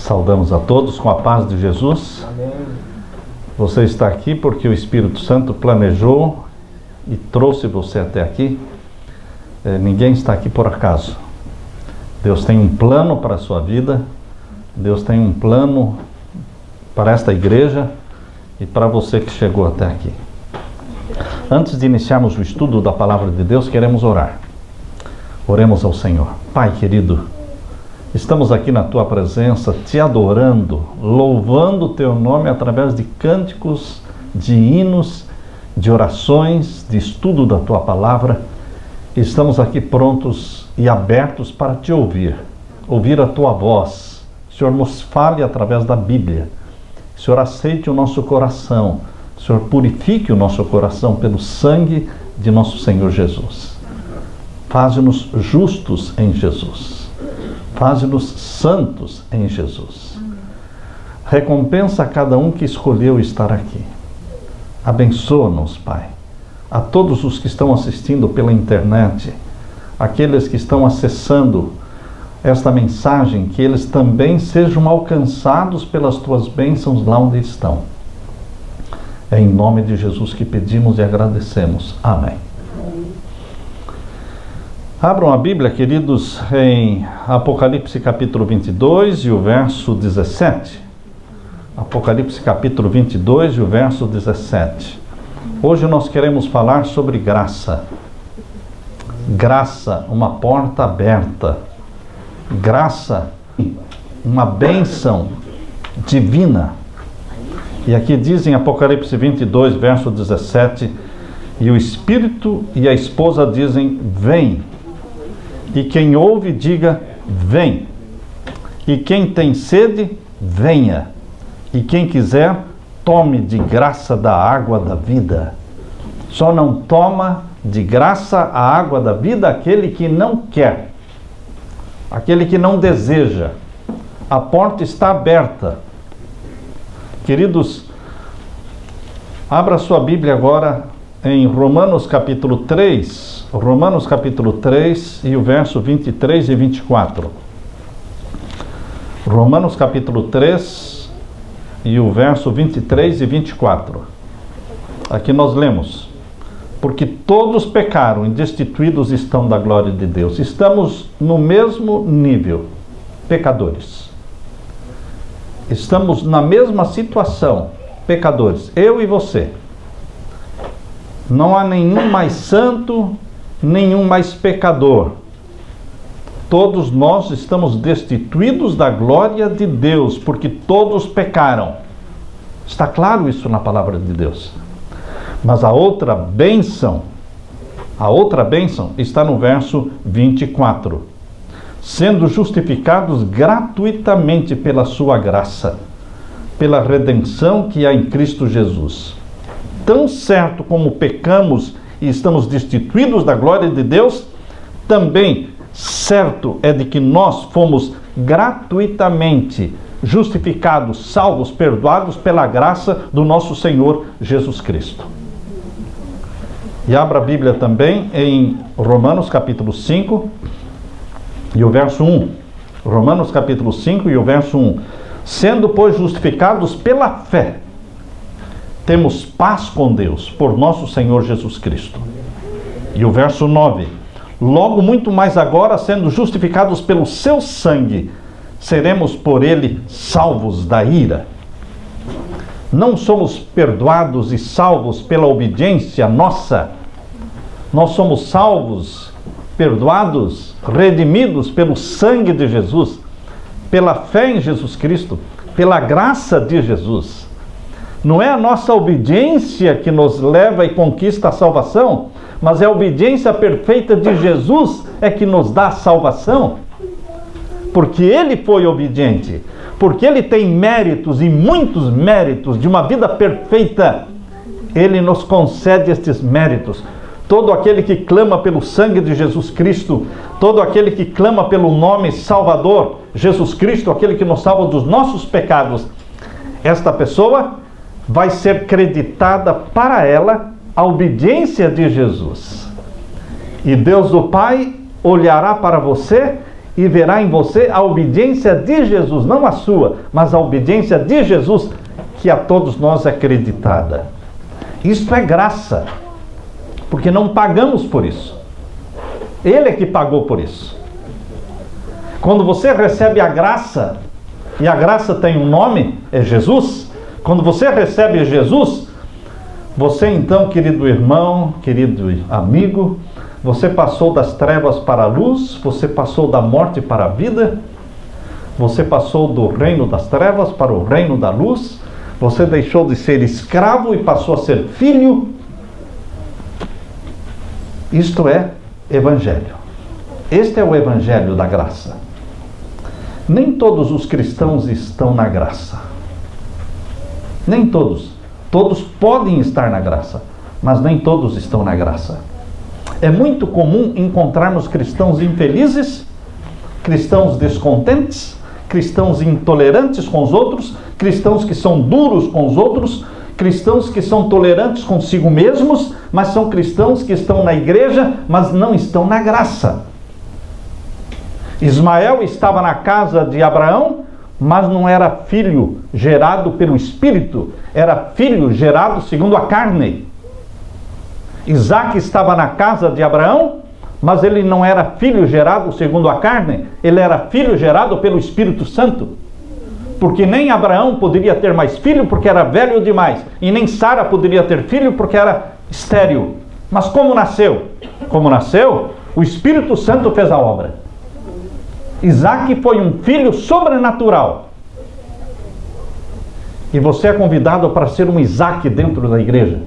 Saudamos a todos com a paz de Jesus. Amém. Você está aqui porque o Espírito Santo planejou e trouxe você até aqui. Ninguém está aqui por acaso. Deus tem um plano para a sua vida. Deus tem um plano para esta igreja e para você que chegou até aqui. Antes de iniciarmos o estudo da palavra de Deus, queremos orar. Oremos ao Senhor. Pai querido, estamos aqui na Tua presença, Te adorando, louvando o Teu nome através de cânticos, de hinos, de orações, de estudo da Tua palavra. Estamos aqui prontos e abertos para Te ouvir a Tua voz. Senhor, nos fale através da Bíblia. Senhor, aceite o nosso coração. Senhor, purifique o nosso coração pelo sangue de nosso Senhor Jesus. Faze-nos justos em Jesus. Faze-nos santos em Jesus. Recompensa a cada um que escolheu estar aqui. Abençoa-nos, Pai. A todos os que estão assistindo pela internet, aqueles que estão acessando esta mensagem, que eles também sejam alcançados pelas Tuas bênçãos lá onde estão. É em nome de Jesus que pedimos e agradecemos. Amém. Abram a Bíblia, queridos, em Apocalipse capítulo 22 e o verso 17. Apocalipse capítulo 22 e o verso 17. Hoje nós queremos falar sobre graça. Graça, uma porta aberta. Graça, uma bênção divina. E aqui diz em Apocalipse 22, verso 17, e o Espírito e a esposa dizem, vem. E quem ouve, diga, vem. E quem tem sede, venha. E quem quiser, tome de graça da água da vida. Só não toma de graça a água da vida aquele que não quer. Aquele que não deseja. A porta está aberta. Queridos, abra sua Bíblia agora em Romanos capítulo 3. Romanos capítulo 3 e o verso 23 e 24. Romanos capítulo 3 e o verso 23 e 24. Aqui nós lemos: porque todos pecaram e destituídos estão da glória de Deus. Estamos no mesmo nível, pecadores. Estamos na mesma situação, pecadores, eu e você. Não há nenhum mais santo, nenhum mais pecador. Todos nós estamos destituídos da glória de Deus, porque todos pecaram. Está claro isso na palavra de Deus. Mas a outra bênção está no verso 24. Sendo justificados gratuitamente pela sua graça, pela redenção que há em Cristo Jesus. Tão certo como pecamos e estamos destituídos da glória de Deus, também certo é de que nós fomos gratuitamente justificados, salvos, perdoados pela graça do nosso Senhor Jesus Cristo. E abra a Bíblia também em Romanos capítulo 5 e o verso 1. Romanos capítulo 5 e o verso 1. Sendo, pois, justificados pela fé, temos paz com Deus, por nosso Senhor Jesus Cristo. E o verso 9. Logo muito mais agora, sendo justificados pelo seu sangue, seremos por ele salvos da ira. Não somos perdoados e salvos pela obediência nossa. Nós somos salvos, perdoados, redimidos pelo sangue de Jesus, pela fé em Jesus Cristo, pela graça de Jesus. Não é a nossa obediência que nos leva e conquista a salvação, mas é a obediência perfeita de Jesus é que nos dá a salvação. Porque Ele foi obediente, porque Ele tem méritos e muitos méritos de uma vida perfeita. Ele nos concede estes méritos. Todo aquele que clama pelo sangue de Jesus Cristo, todo aquele que clama pelo nome Salvador, Jesus Cristo, aquele que nos salva dos nossos pecados, esta pessoa vai ser creditada para ela a obediência de Jesus. E Deus o Pai olhará para você e verá em você a obediência de Jesus, não a sua, mas a obediência de Jesus, que a todos nós é acreditada. Isto é graça, porque não pagamos por isso. Ele é que pagou por isso. Quando você recebe a graça, e a graça tem um nome, é Jesus. Quando você recebe Jesus, você então, querido irmão, querido amigo, você passou das trevas para a luz, você passou da morte para a vida, você passou do reino das trevas para o reino da luz, você deixou de ser escravo e passou a ser filho. Isto é Evangelho. Este é o Evangelho da graça. Nem todos os cristãos estão na graça. Nem todos. Todos podem estar na graça, mas nem todos estão na graça. É muito comum encontrarmos cristãos infelizes, cristãos descontentes, cristãos intolerantes com os outros, cristãos que são duros com os outros, cristãos que são tolerantes consigo mesmos, mas são cristãos que estão na igreja, mas não estão na graça. Ismael estava na casa de Abraão, mas não era filho gerado pelo Espírito, era filho gerado segundo a carne. Isaac estava na casa de Abraão, mas ele não era filho gerado segundo a carne, ele era filho gerado pelo Espírito Santo. Porque nem Abraão poderia ter mais filho porque era velho demais, e nem Sara poderia ter filho porque era estéril. Mas como nasceu? Como nasceu, o Espírito Santo fez a obra. Isaac foi um filho sobrenatural. E você é convidado para ser um Isaac dentro da igreja,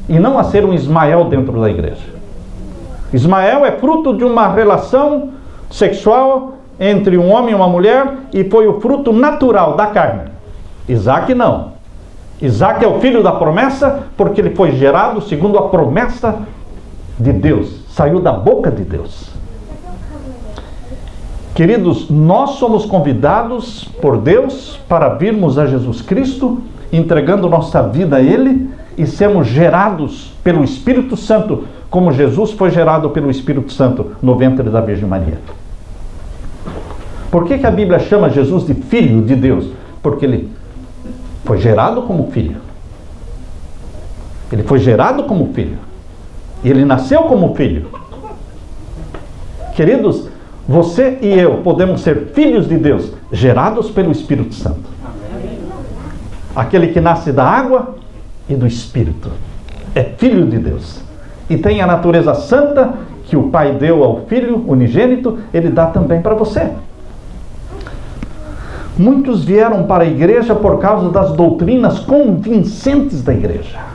e não a ser um Ismael dentro da igreja. Ismael é fruto de uma relação sexual entre um homem e uma mulher, e foi o fruto natural da carne. Isaac não. Isaac é o filho da promessa, porque ele foi gerado segundo a promessa de Deus, saiu da boca de Deus. Queridos, nós somos convidados por Deus para virmos a Jesus Cristo, entregando nossa vida a Ele e sermos gerados pelo Espírito Santo, como Jesus foi gerado pelo Espírito Santo no ventre da Virgem Maria. Por que a Bíblia chama Jesus de Filho de Deus? Porque Ele foi gerado como filho. Ele foi gerado como filho. E Ele nasceu como filho. Queridos, você e eu podemos ser filhos de Deus, gerados pelo Espírito Santo. Aquele que nasce da água e do Espírito é filho de Deus. E tem a natureza santa que o Pai deu ao Filho unigênito, Ele dá também para você. Muitos vieram para a igreja por causa das doutrinas convincentes da igreja.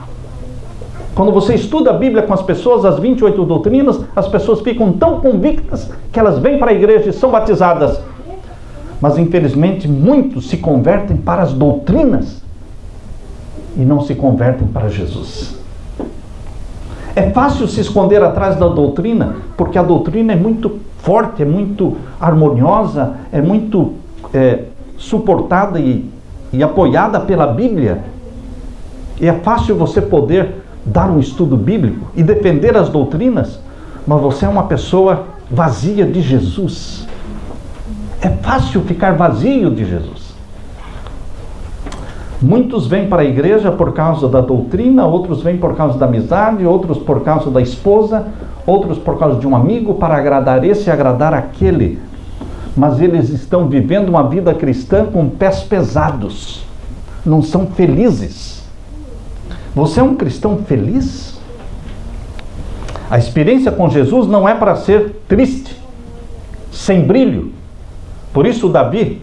Quando você estuda a Bíblia com as pessoas, as 28 doutrinas, as pessoas ficam tão convictas que elas vêm para a igreja e são batizadas. Mas infelizmente muitos se convertem para as doutrinas e não se convertem para Jesus. É fácil se esconder atrás da doutrina, porque a doutrina é muito forte, é muito harmoniosa, é muito suportada e apoiada pela Bíblia. E é fácil você poder dar um estudo bíblico e defender as doutrinas, mas você é uma pessoa vazia de Jesus. É fácil ficar vazio de Jesus. Muitos vêm para a igreja por causa da doutrina, outros vêm por causa da amizade, outros por causa da esposa, outros por causa de um amigo, para agradar esse e agradar aquele. Mas eles estão vivendo uma vida cristã com pés pesados. Não são felizes. Você é um cristão feliz? A experiência com Jesus não é para ser triste, sem brilho. Por isso Davi,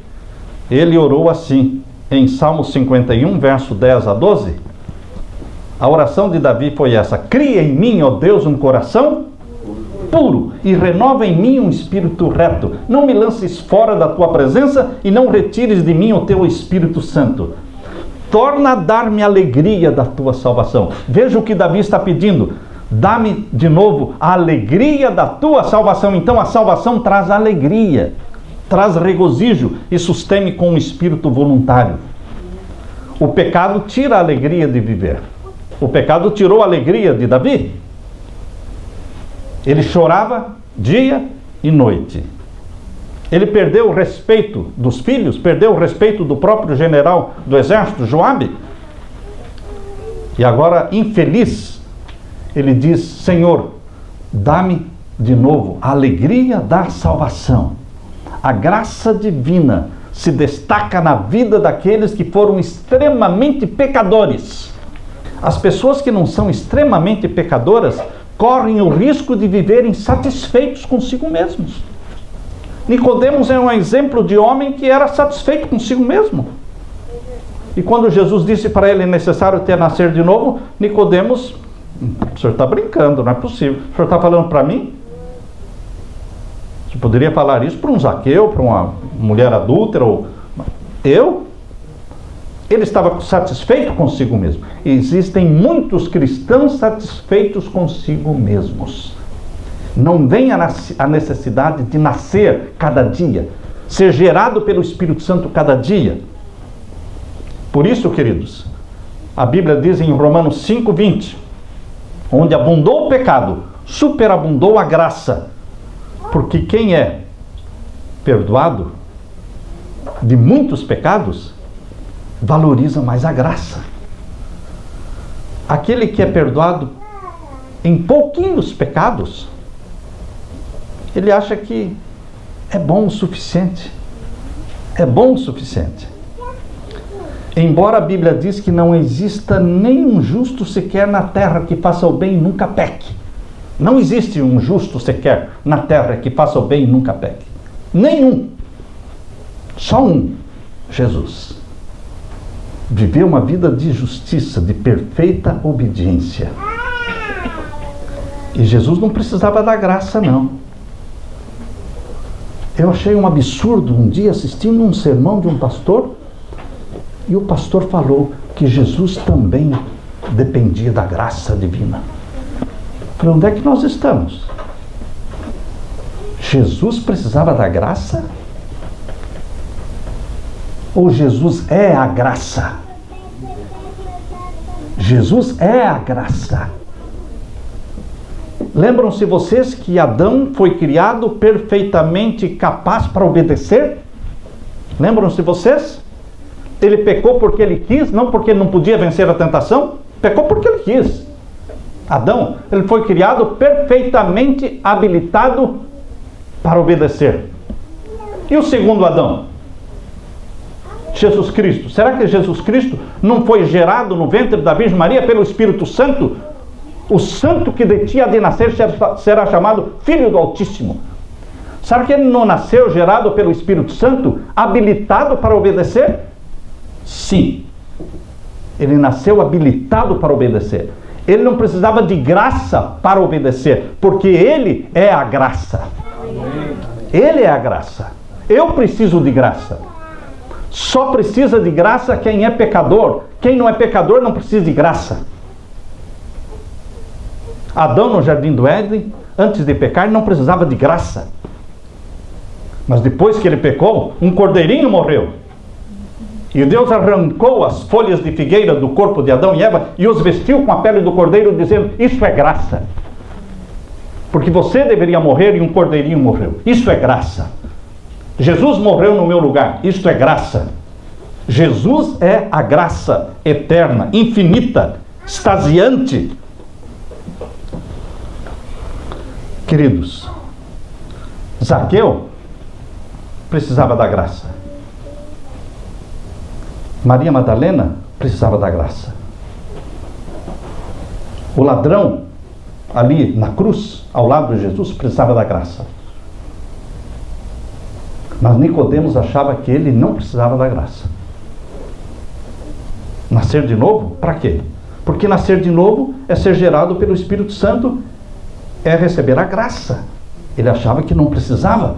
ele orou assim, em Salmo 51, verso 10 a 12. A oração de Davi foi essa: cria em mim, ó Deus, um coração puro e renova em mim um espírito reto. Não me lances fora da tua presença e não retires de mim o teu Espírito Santo. Torna a dar-me alegria da tua salvação. Veja o que Davi está pedindo. Dá-me de novo a alegria da tua salvação. Então a salvação traz alegria, traz regozijo e sustém-me com um espírito voluntário. O pecado tira a alegria de viver. O pecado tirou a alegria de Davi. Ele chorava dia e noite. Ele perdeu o respeito dos filhos, perdeu o respeito do próprio general do exército, Joabe. E agora, infeliz, ele diz: Senhor, dá-me de novo a alegria da salvação. A graça divina se destaca na vida daqueles que foram extremamente pecadores. As pessoas que não são extremamente pecadoras correm o risco de viverem satisfeitos consigo mesmos. Nicodemos é um exemplo de homem que era satisfeito consigo mesmo. E quando Jesus disse para ele: é necessário ter nascer de novo, Nicodemos: o senhor está brincando, não é possível. O senhor está falando para mim? Você poderia falar isso para um Zaqueu, para uma mulher adúltera, ou eu? Ele estava satisfeito consigo mesmo. E existem muitos cristãos satisfeitos consigo mesmos. Não vem a necessidade de nascer cada dia, ser gerado pelo Espírito Santo cada dia. Por isso, queridos, a Bíblia diz em Romanos 5:20, onde abundou o pecado, superabundou a graça. Porque quem é perdoado de muitos pecados, valoriza mais a graça. Aquele que é perdoado em pouquinhos pecados, ele acha que é bom o suficiente. É bom o suficiente. Embora a Bíblia diz que não exista nenhum justo sequer na terra que faça o bem e nunca peque. Não existe um justo sequer na terra que faça o bem e nunca peque. Nenhum. Só um. Jesus. Viveu uma vida de justiça, de perfeita obediência. E Jesus não precisava da graça, não. Eu achei um absurdo um dia assistindo um sermão de um pastor, e o pastor falou que Jesus também dependia da graça divina. Para onde é que nós estamos? Jesus precisava da graça? Ou Jesus é a graça? Jesus é a graça. Lembram-se vocês que Adão foi criado perfeitamente capaz para obedecer? Lembram-se vocês? Ele pecou porque ele quis, não porque ele não podia vencer a tentação. Pecou porque ele quis. Adão, ele foi criado perfeitamente habilitado para obedecer. E o segundo Adão? Jesus Cristo. Será que Jesus Cristo não foi gerado no ventre da Virgem Maria pelo Espírito Santo? O santo que de ti há de nascer será chamado Filho do Altíssimo. Será que ele não nasceu gerado pelo Espírito Santo, habilitado para obedecer? Sim. Ele nasceu habilitado para obedecer. Ele não precisava de graça para obedecer, porque ele é a graça. Ele é a graça. Eu preciso de graça. Só precisa de graça quem é pecador. Quem não é pecador não precisa de graça. Adão no jardim do Éden, antes de pecar, não precisava de graça. Mas depois que ele pecou, um cordeirinho morreu. E Deus arrancou as folhas de figueira do corpo de Adão e Eva e os vestiu com a pele do cordeiro, dizendo: isso é graça. Porque você deveria morrer e um cordeirinho morreu. Isso é graça. Jesus morreu no meu lugar. Isto é graça. Jesus é a graça eterna, infinita, extasiante. Queridos, Zaqueu precisava da graça. Maria Madalena precisava da graça. O ladrão ali na cruz, ao lado de Jesus, precisava da graça. Mas Nicodemos achava que ele não precisava da graça. Nascer de novo? Para quê? Porque nascer de novo é ser gerado pelo Espírito Santo, é receber a graça. Ele achava que não precisava.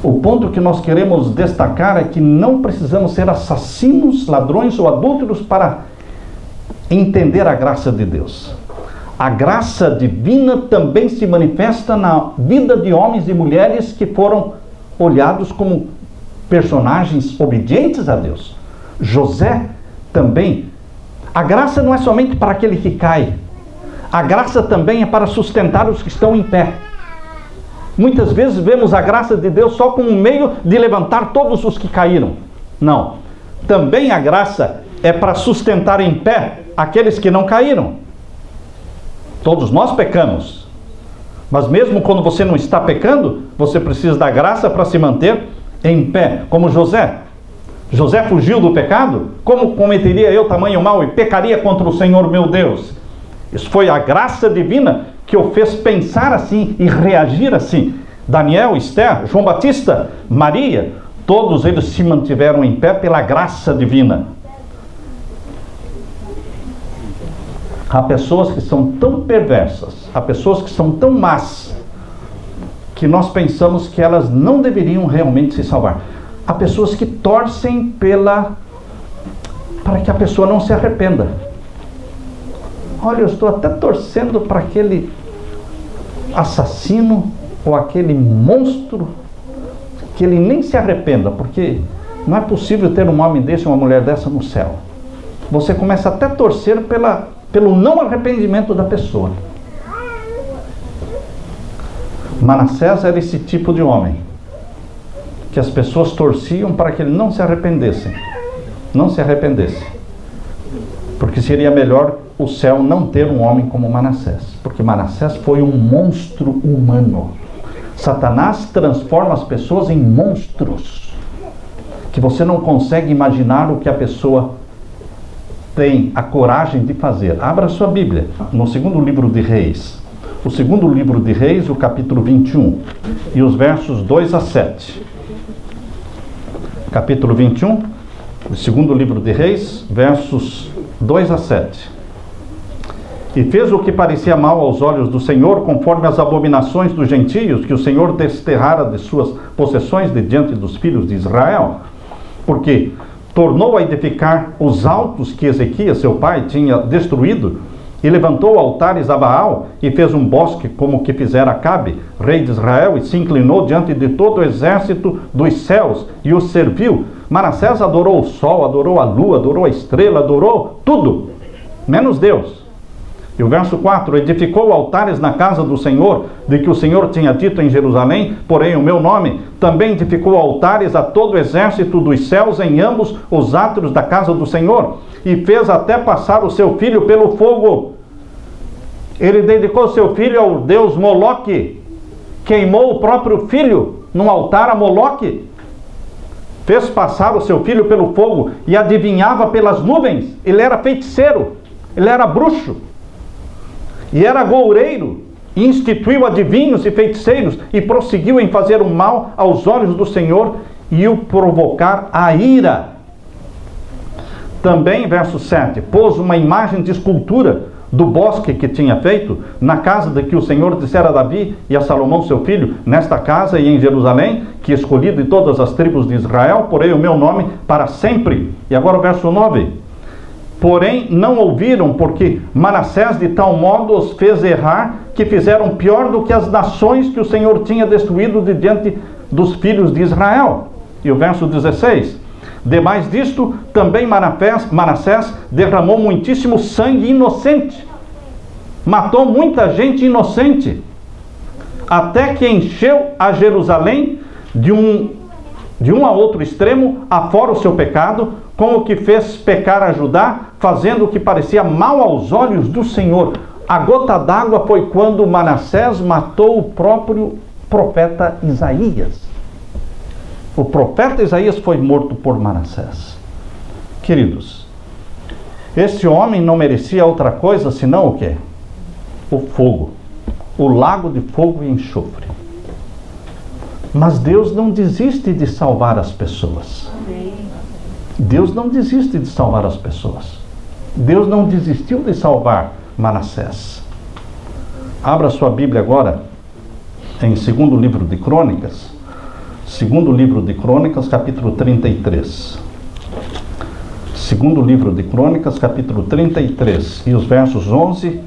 O ponto que nós queremos destacar é que não precisamos ser assassinos, ladrões ou adúlteros para entender a graça de Deus. A graça divina também se manifesta na vida de homens e mulheres que foram olhados como personagens obedientes a Deus. José também. A graça não é somente para aquele que cai. A graça também é para sustentar os que estão em pé. Muitas vezes vemos a graça de Deus só como um meio de levantar todos os que caíram. Não. Também a graça é para sustentar em pé aqueles que não caíram. Todos nós pecamos. Mas mesmo quando você não está pecando, você precisa da graça para se manter em pé. Como José. José fugiu do pecado? Como cometeria eu tamanho mal e pecaria contra o Senhor meu Deus? Isso foi a graça divina que o fez pensar assim e reagir assim. Daniel, Esther, João Batista, Maria, todos eles se mantiveram em pé pela graça divina. Há pessoas que são tão perversas, há pessoas que são tão más, que nós pensamos que elas não deveriam realmente se salvar. Há pessoas que torcem para que a pessoa não se arrependa. Olha, eu estou até torcendo para aquele assassino ou aquele monstro que ele nem se arrependa, porque não é possível ter um homem desse, uma mulher dessa no céu. Você começa até a torcer pelo não arrependimento da pessoa. Manassés era esse tipo de homem, que as pessoas torciam para que ele não se arrependesse. Não se arrependesse. Porque seria melhor o céu não ter um homem como Manassés. Porque Manassés foi um monstro humano. Satanás transforma as pessoas em monstros, que você não consegue imaginar o que a pessoa tem a coragem de fazer. Abra sua Bíblia, no segundo livro de Reis. O segundo livro de Reis, o capítulo 21, e os versos 2 a 7. Capítulo 21, o segundo livro de Reis, versos 2 a 7. E fez o que parecia mal aos olhos do Senhor, conforme as abominações dos gentios, que o Senhor desterrara de suas possessões de diante dos filhos de Israel. Porque tornou a edificar os altos que Ezequias, seu pai, tinha destruído, e levantou altares a Baal, e fez um bosque como o que fizera Acabe, rei de Israel, e se inclinou diante de todo o exército dos céus, e os serviu. Manassés adorou o sol, adorou a lua, adorou a estrela, adorou tudo, menos Deus. E o verso 4, edificou altares na casa do Senhor, de que o Senhor tinha dito em Jerusalém, porém o meu nome, também edificou altares a todo o exército dos céus em ambos os átrios da casa do Senhor, e fez até passar o seu filho pelo fogo. Ele dedicou seu filho ao deus Moloque, queimou o próprio filho num altar a Moloque, fez passar o seu filho pelo fogo e adivinhava pelas nuvens. Ele era feiticeiro, ele era bruxo. E era goureiro, e instituiu adivinhos e feiticeiros, e prosseguiu em fazer o mal aos olhos do Senhor, e o provocar a ira. Também, verso 7, pôs uma imagem de escultura do bosque que tinha feito, na casa de que o Senhor dissera a Davi e a Salomão seu filho, nesta casa e em Jerusalém, que escolhi de todas as tribos de Israel, porém o meu nome para sempre. E agora o verso 9. Porém, não ouviram, porque Manassés de tal modo os fez errar, que fizeram pior do que as nações que o Senhor tinha destruído de diante dos filhos de Israel. E o verso 16. Demais disto, também Manassés derramou muitíssimo sangue inocente. Matou muita gente inocente. Até que encheu a Jerusalém de um a outro extremo, afora o seu pecado, com o que fez pecar a Judá, fazendo o que parecia mal aos olhos do Senhor. A gota d'água foi quando Manassés matou o próprio profeta Isaías. O profeta Isaías foi morto por Manassés. Queridos, esse homem não merecia outra coisa senão o quê? O fogo. O lago de fogo e enxofre. Mas Deus não desiste de salvar as pessoas. Deus não desiste de salvar as pessoas. Deus não desistiu de salvar Manassés. Abra sua Bíblia agora em segundo livro de Crônicas. Segundo livro de Crônicas, capítulo 33. Segundo livro de Crônicas, capítulo 33. E os versos 11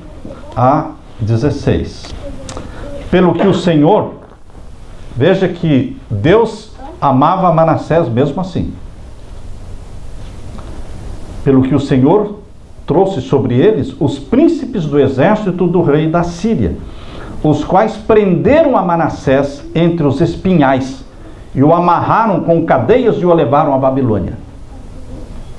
a 16. Pelo que o Senhor... Veja que Deus amava Manassés mesmo assim. Pelo que o Senhor trouxe sobre eles os príncipes do exército do rei da Síria, os quais prenderam a Manassés entre os espinhais e o amarraram com cadeias e o levaram à Babilônia.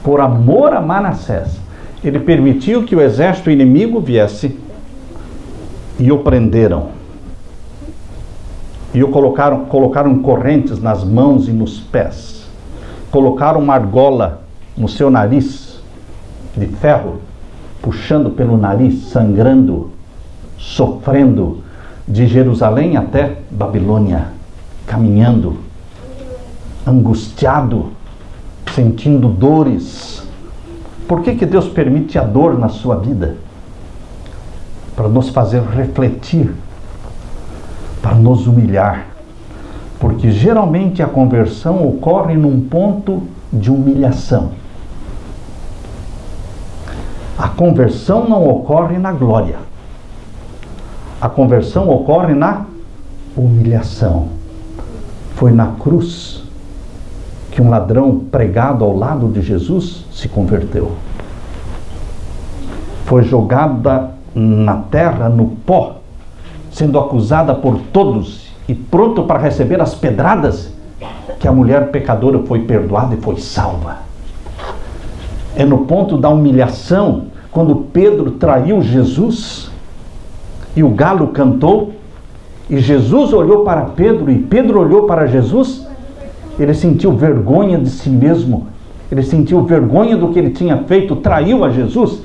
Por amor a Manassés, ele permitiu que o exército inimigo viesse e o prenderam. E o colocaram correntes nas mãos e nos pés. Colocaram uma argola no seu nariz, de ferro, puxando pelo nariz, sangrando, sofrendo, de Jerusalém até Babilônia, caminhando, angustiado, sentindo dores. Por que Deus permite a dor na sua vida? Para nos fazer refletir, para nos humilhar. Porque geralmente a conversão ocorre num ponto de humilhação. A conversão não ocorre na glória. A conversão ocorre na humilhação. Foi na cruz que um ladrão pregado ao lado de Jesus se converteu. Foi jogada na terra, no pó, sendo acusada por todos e pronto para receber as pedradas, que a mulher pecadora foi perdoada e foi salva. É no ponto da humilhação, quando Pedro traiu Jesus e o galo cantou, e Jesus olhou para Pedro e Pedro olhou para Jesus, ele sentiu vergonha de si mesmo, ele sentiu vergonha do que ele tinha feito, traiu a Jesus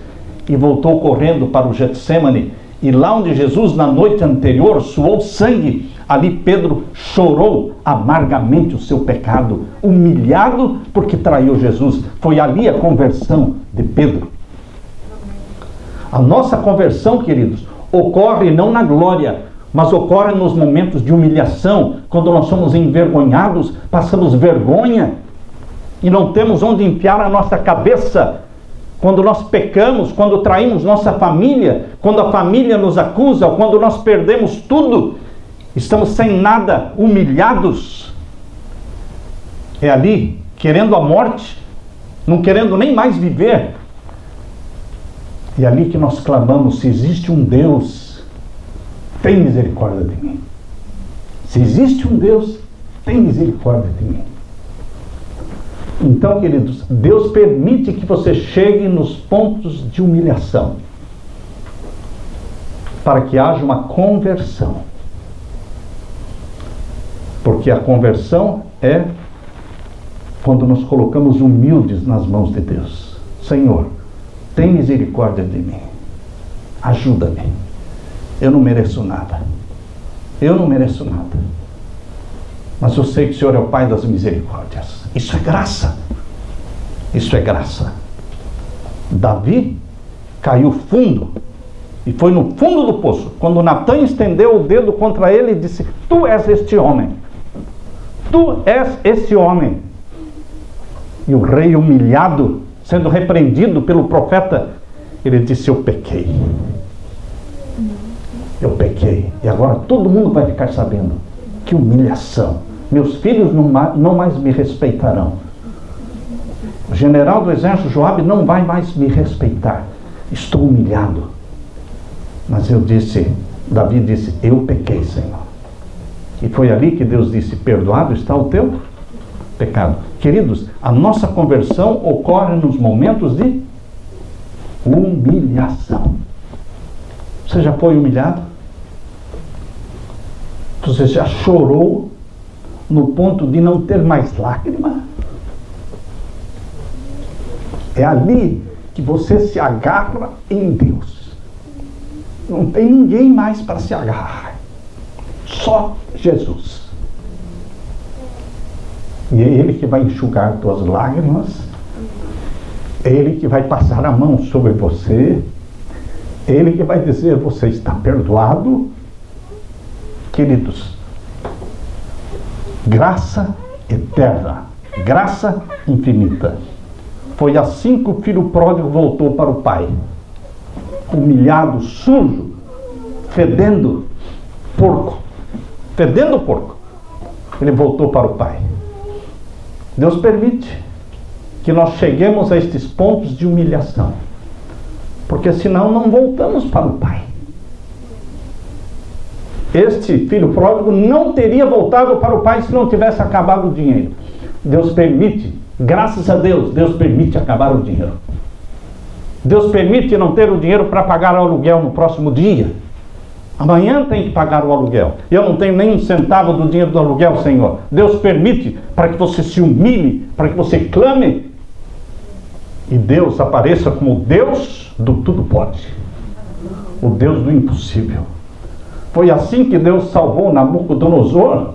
e voltou correndo para o Getsemane. E lá onde Jesus na noite anterior suou sangue, ali Pedro chorou amargamente o seu pecado, humilhado porque traiu Jesus. Foi ali a conversão de Pedro. A nossa conversão, queridos, ocorre não na glória, mas ocorre nos momentos de humilhação, quando nós somos envergonhados, passamos vergonha e não temos onde enfiar a nossa cabeça. Quando nós pecamos, quando traímos nossa família, quando a família nos acusa, quando nós perdemos tudo, estamos sem nada, humilhados. É ali, querendo a morte, não querendo nem mais viver. É ali que nós clamamos: se existe um Deus, tem misericórdia de mim. Se existe um Deus, tem misericórdia de mim. Então, queridos, Deus permite que você chegue nos pontos de humilhação, para que haja uma conversão. Porque a conversão é quando nos colocamos humildes nas mãos de Deus. Senhor, tem misericórdia de mim. Ajuda-me. Eu não mereço nada. Eu não mereço nada. Mas eu sei que o Senhor é o Pai das misericórdias. Isso é graça. Isso é graça. Davi caiu fundo. E foi no fundo do poço. Quando Natã estendeu o dedo contra ele e disse: tu és este homem. Tu és esse homem. E o rei, humilhado, sendo repreendido pelo profeta, ele disse: eu pequei. Eu pequei. E agora todo mundo vai ficar sabendo. Que humilhação. Meus filhos não mais me respeitarão. O general do exército, Joabe, não vai mais me respeitar. Estou humilhado. Mas Davi disse: eu pequei, Senhor. E foi ali que Deus disse: perdoado está o teu pecado. Queridos, a nossa conversão ocorre nos momentos de humilhação. Você já foi humilhado? Você já chorou no ponto de não ter mais lágrima? É ali que você se agarra em Deus. Não tem ninguém mais para se agarrar. Só Jesus. E é Ele que vai enxugar tuas lágrimas. É Ele que vai passar a mão sobre você. É Ele que vai dizer: você está perdoado. Queridos, graça eterna, graça infinita. Foi assim que o filho pródigo voltou para o pai, humilhado, sujo, fedendo porco. Ele voltou para o pai. Deus permite que nós cheguemos a estes pontos de humilhação, porque senão não voltamos para o pai. este filho pródigo não teria voltado para o pai se não tivesse acabado o dinheiro. Deus permite, graças a Deus, Deus permite acabar o dinheiro. Deus permite não ter o dinheiro para pagar o aluguel no próximo dia. Amanhã tem que pagar o aluguel. Eu não tenho nem um centavo do dinheiro do aluguel, Senhor. Deus permite para que você se humilhe, para que você clame. E Deus apareça como o Deus do tudo pode. O Deus do impossível. Foi assim que Deus salvou Nabucodonosor,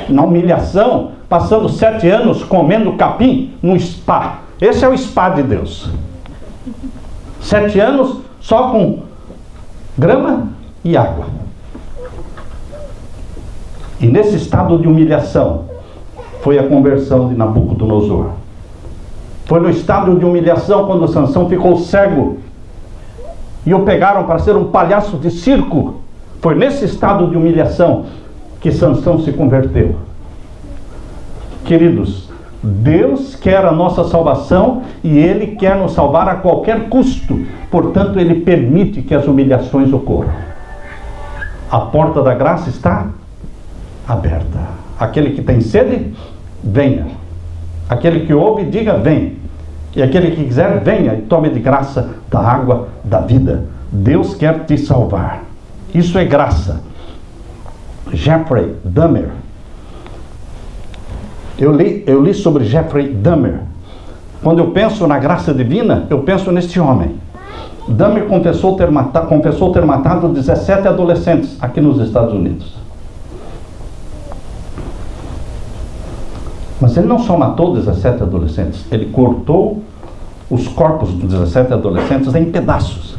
na humilhação, passando 7 anos comendo capim no spa. Esse é o spa de Deus. 7 anos só com grama e água. E nesse estado de humilhação foi a conversão de Nabucodonosor. Foi no estado de humilhação quando Sansão ficou cego e o pegaram para ser um palhaço de circo. Foi nesse estado de humilhação que Sansão se converteu. Queridos, Deus quer a nossa salvação e Ele quer nos salvar a qualquer custo. Portanto, Ele permite que as humilhações ocorram. A porta da graça está aberta. Aquele que tem sede, venha. Aquele que ouve, diga, vem. E aquele que quiser, venha e tome de graça da água da vida. Deus quer te salvar. Isso é graça. Jeffrey Dahmer. Eu li sobre Jeffrey Dahmer. Quando eu penso na graça divina, eu penso neste homem. Dahmer confessou ter matado 17 adolescentes aqui nos Estados Unidos. Mas ele não só matou 17 adolescentes, ele cortou os corpos dos 17 adolescentes em pedaços.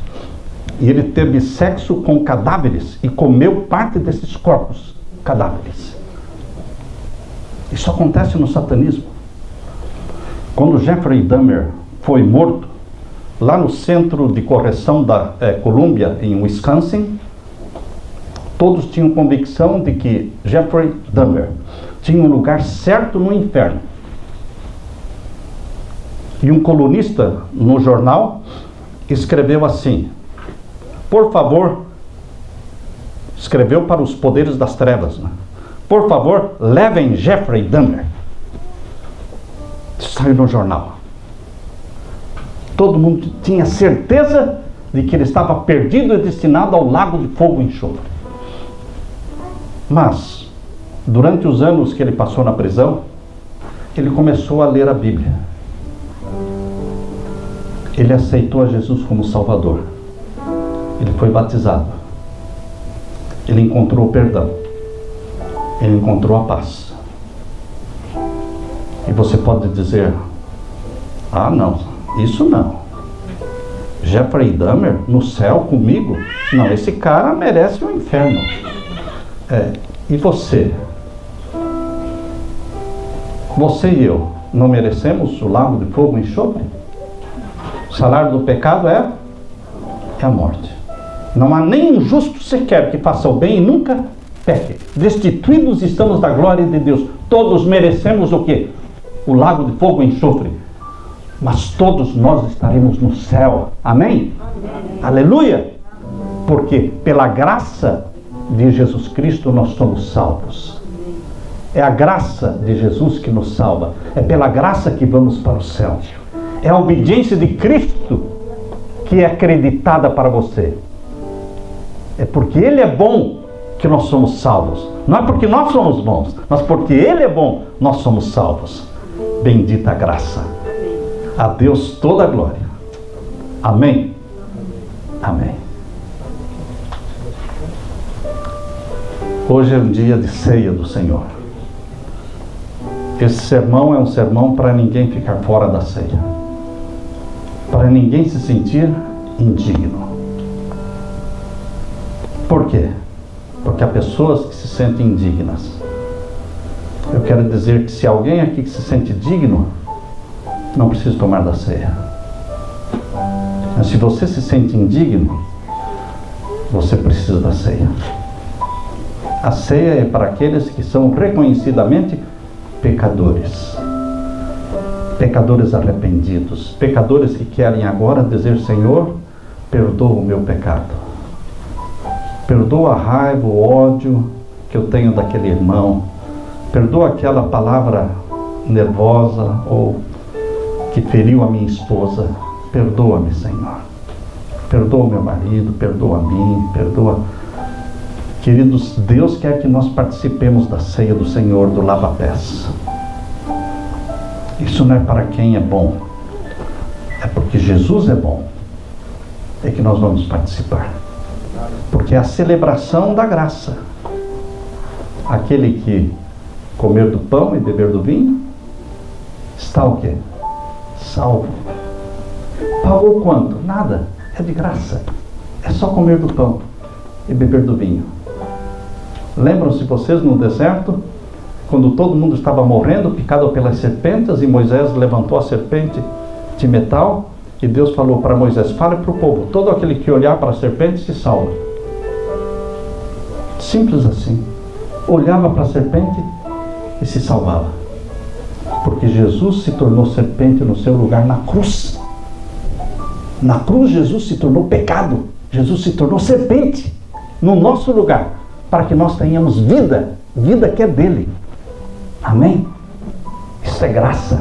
E ele teve sexo com cadáveres e comeu parte desses corpos cadáveres. Isso acontece no satanismo. Quando Jeffrey Dahmer foi morto, lá no centro de correção da Columbia, em Wisconsin, todos tinham convicção de que Jeffrey Dahmer tinha um lugar certo no inferno. E um colunista no jornal escreveu assim: por favor, escreveu para os poderes das trevas, né? Por favor, levem Jeffrey Dahmer. Saiu no jornal. Todo mundo tinha certeza de que ele estava perdido e destinado ao lago de fogo e enxofre. Mas, durante os anos que ele passou na prisão, ele começou a ler a Bíblia. Ele aceitou a Jesus como Salvador. Ele foi batizado. Ele encontrou o perdão. Ele encontrou a paz. E você pode dizer: ah, não, isso não. Jeffrey Dahmer no céu comigo? Não, esse cara merece o inferno. E você? Você e eu não merecemos o lago de fogo e enxofre? O salário do pecado é a morte. Não há nenhum justo sequer que faça o bem e nunca peque. Destituídos estamos da glória de Deus. Todos merecemos o quê? O lago de fogo e enxofre. Mas todos nós estaremos no céu. Amém? Amém. Aleluia! Porque pela graça de Jesus Cristo nós somos salvos. É a graça de Jesus que nos salva. É pela graça que vamos para o céu. É a obediência de Cristo que é acreditada para você. É porque Ele é bom que nós somos salvos. Não é porque nós somos bons, mas porque Ele é bom, nós somos salvos. Bendita a graça. A Deus toda a glória. Amém. Amém. Hoje é um dia de ceia do Senhor. Esse sermão é um sermão para ninguém ficar fora da ceia. Para ninguém se sentir indigno. Por quê? Porque há pessoas que se sentem indignas. Eu quero dizer que se alguém aqui que se sente digno, não precisa tomar da ceia. Mas se você se sente indigno, você precisa da ceia. A ceia é para aqueles que são reconhecidamente pecadores. Pecadores arrependidos. Pecadores que querem agora dizer: Senhor, perdoa o meu pecado. Perdoa a raiva, o ódio que eu tenho daquele irmão. Perdoa aquela palavra nervosa ou que feriu a minha esposa. Perdoa-me, Senhor. Perdoa o meu marido, perdoa a mim, perdoa. Queridos, Deus quer que nós participemos da ceia do Senhor, do lava-pés. Isso não é para quem é bom, é porque Jesus é bom, é que nós vamos participar. Porque é a celebração da graça. Aquele que comer do pão e beber do vinho, está o quê? Salvo. Pagou quanto? Nada, é de graça. É só comer do pão e beber do vinho. Lembram-se vocês no deserto, quando todo mundo estava morrendo, picado pelas serpentes, e Moisés levantou a serpente de metal, e Deus falou para Moisés: fale para o povo, todo aquele que olhar para a serpente se salva. Simples assim. Olhava para a serpente e se salvava. Porque Jesus se tornou serpente no seu lugar na cruz. Na cruz Jesus se tornou pecado. Jesus se tornou serpente no nosso lugar, para que nós tenhamos vida, vida que é dele. Amém? Isso é graça.